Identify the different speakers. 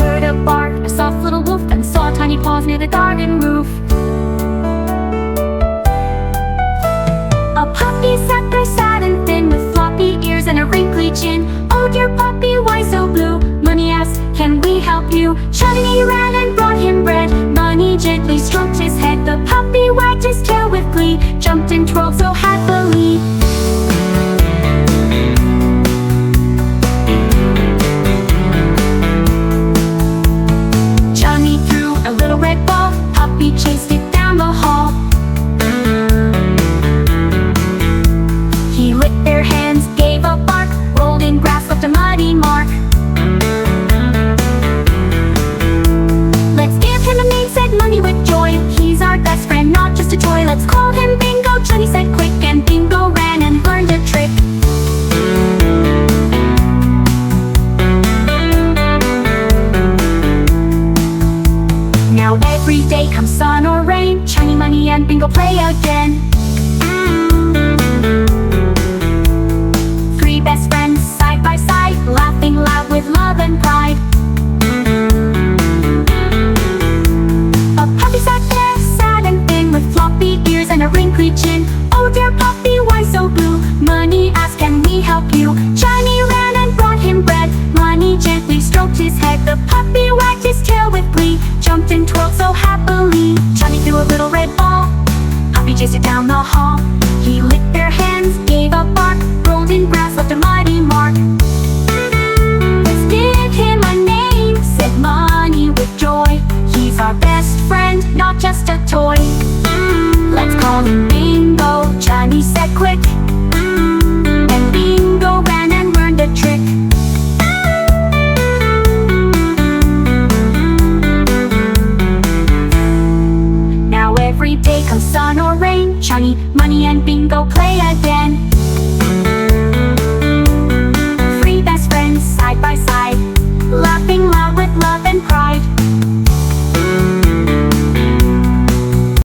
Speaker 1: heard a bark, a soft little woof, and saw tiny paws near the garden roof. A puppy sat there sad and thin, with floppy ears and a wrinkly chin. "Oh dear puppy, why so blue?" Munni asked, "Can we help you?" Chunni ran and brought him bread. Munni gently stroked his head. The puppy wagged his tail with glee, jumped and twirled so happily. Chunni threw a little red ball. Puppy chased it down the hall. He licked their hands, gave a bark, rolled in grass, left a muddy mark. "Let's give him a name," said Munni with joy. "He's our best friend, not just a toy. Let's call him Bingo," Chunni said quick, and Bingo ran and learned a trick. Now every day, come sun or rain, Chunni, Munni and Bingo play again. Three best friends side by side, laughing loud with love and pride. A puppy sat there sad and thin, with floppy ears and a wrinkly chin. "Oh dear puppy, why so blue?" Munni asked, "Can we help you?" Chunni ran and brought him bread. Munni gently stroked his head. The puppy wagged his tail with glee, jumped and twirled so happily. Chunni threw a little red ball. Puppy chased it down the hall.